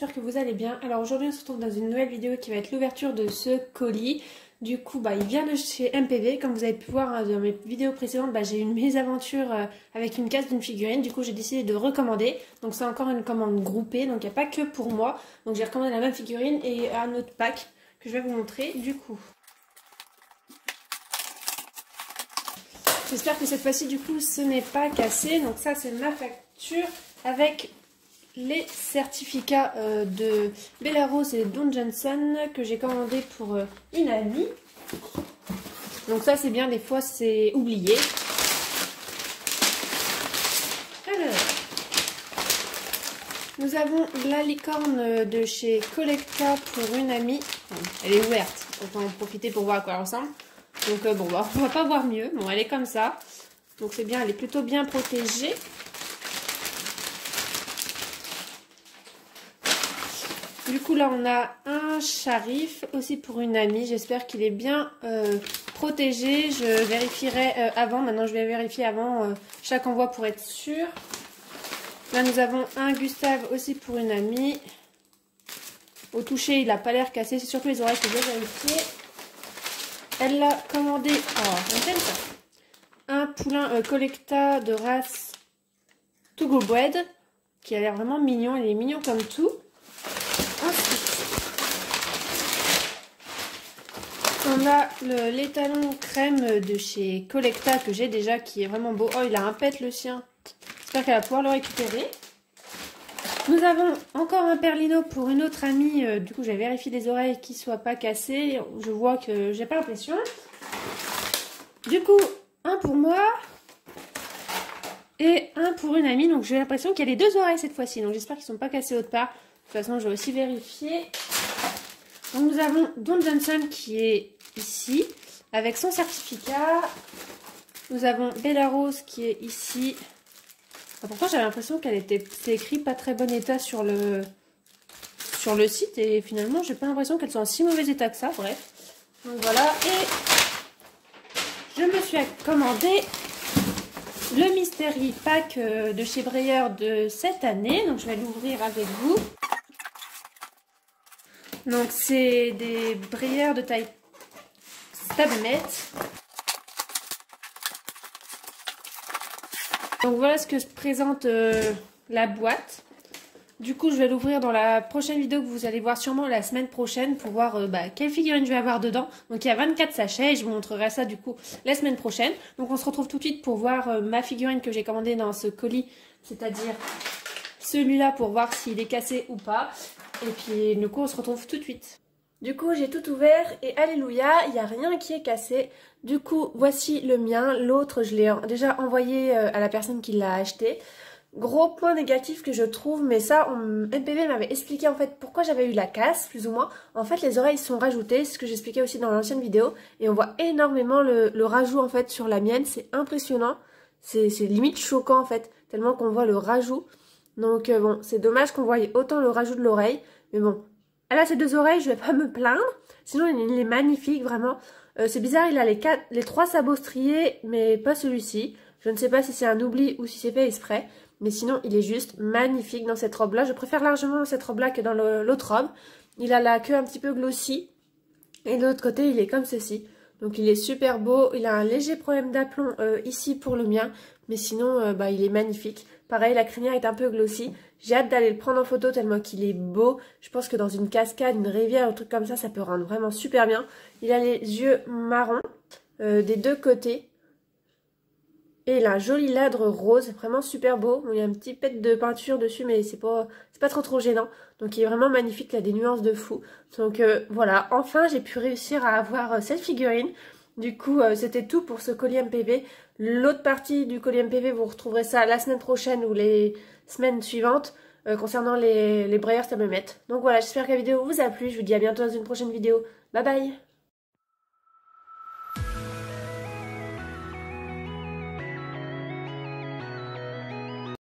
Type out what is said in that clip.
j'espère que vous allez bien. Alors aujourd'hui on se retrouve dans une nouvelle vidéo qui va être l'ouverture de ce colis. Du coup il vient de chez MPV. Comme vous avez pu voir dans mes vidéos précédentes, j'ai eu une mésaventure avec une casse d'une figurine. Du coup j'ai décidé de recommander. Donc c'est encore une commande groupée, donc il n'y a pas que pour moi. Donc j'ai recommandé la même figurine et un autre pack que je vais vous montrer du coup. J'espère que cette fois-ci du coup ce n'est pas cassé. Donc ça c'est ma facture avec les certificats de Belarus et Don Johnson que j'ai commandé pour une amie. Donc ça c'est bien, des fois c'est oublié. Alors, nous avons la licorne de chez Collecta pour une amie. Elle est ouverte, autant en profiter pour voir à quoi elle ressemble. Donc on va pas voir mieux. Bon, elle est comme ça. Donc c'est bien, elle est plutôt bien protégée. Du coup là on a un Sharif aussi pour une amie. J'espère qu'il est bien protégé. Je vérifierai avant. Maintenant je vais vérifier avant chaque envoi pour être sûr. Là nous avons un Gustave aussi pour une amie. Au toucher il n'a pas l'air cassé. C'est surtout les oreilles que je vais vérifier. Elle l'a commandé. Oh, j'aime ça. Un poulain Collecta de race To Go Bread qui a l'air vraiment mignon. Il est mignon comme tout. Ensuite, on a l'étalon crème de chez Collecta que j'ai déjà, qui est vraiment beau. Oh, il a un pet le sien. J'espère qu'elle va pouvoir le récupérer. Nous avons encore un perlino pour une autre amie. Du coup, j'ai vérifié les oreilles qui ne soient pas cassées. Je vois que j'ai pas l'impression. Du coup, un pour moi et un pour une amie. Donc, j'ai l'impression qu'il y a les deux oreilles cette fois-ci. Donc, j'espère qu'ils ne sont pas cassés autre part. De toute façon, je vais aussi vérifier. Donc, nous avons Don Johnson qui est ici, avec son certificat. Nous avons Belarus qui est ici. Pourtant, j'avais l'impression qu'elle était écrit pas très bon état sur le site. Et finalement, j'ai pas l'impression qu'elle soit en si mauvais état que ça. Bref. Donc, voilà. Et je me suis commandé le Mystery Pack de chez Breyer de cette année. Donc, je vais l'ouvrir avec vous. Donc c'est des brayères de taille Stabmate. Donc voilà ce que présente la boîte. Du coup je vais l'ouvrir dans la prochaine vidéo que vous allez voir sûrement la semaine prochaine pour voir quelle figurine je vais avoir dedans. Donc il y a 24 sachets et je vous montrerai ça du coup la semaine prochaine. Donc on se retrouve tout de suite pour voir ma figurine que j'ai commandée dans ce colis, c'est-à-dire celui-là, pour voir s'il est cassé ou pas. Et puis du coup on se retrouve tout de suite. Du coup j'ai tout ouvert et alléluia, il n'y a rien qui est cassé. Du coup voici le mien, l'autre je l'ai déjà envoyé à la personne qui l'a acheté. Gros point négatif que je trouve, mais ça MPV m'avait expliqué en fait pourquoi j'avais eu la casse plus ou moins. En fait les oreilles sont rajoutées, c'est ce que j'expliquais aussi dans l'ancienne vidéo. Et on voit énormément le rajout en fait sur la mienne, c'est impressionnant. C'est limite choquant en fait, tellement qu'on voit le rajout. Donc bon, c'est dommage qu'on voie autant le rajout de l'oreille. Mais bon, elle a ses deux oreilles, je vais pas me plaindre. Sinon, il est magnifique, vraiment. C'est bizarre, il a les trois sabots striés, mais pas celui-ci. Je ne sais pas si c'est un oubli ou si c'est fait exprès. Mais sinon, il est juste magnifique dans cette robe-là. Je préfère largement cette robe-là que dans l'autre robe. Il a la queue un petit peu glossy. Et de l'autre côté, il est comme ceci. Donc il est super beau. Il a un léger problème d'aplomb ici pour le mien. Mais sinon, il est magnifique. Pareil, la crinière est un peu glossy. J'ai hâte d'aller le prendre en photo tellement qu'il est beau. Je pense que dans une cascade, une rivière, un truc comme ça peut rendre vraiment super bien. Il a les yeux marrons des deux côtés. Et il a un joli ladre rose, vraiment super beau. Il y a un petit pet de peinture dessus, mais c'est pas trop gênant. Donc il est vraiment magnifique, il a des nuances de fou. Donc voilà, enfin j'ai pu réussir à avoir cette figurine. Du coup, c'était tout pour ce colis MPV. L'autre partie du colis MPV, vous retrouverez ça la semaine prochaine ou les semaines suivantes concernant les brayères Stabmate. Donc voilà, j'espère que la vidéo vous a plu. Je vous dis à bientôt dans une prochaine vidéo. Bye bye!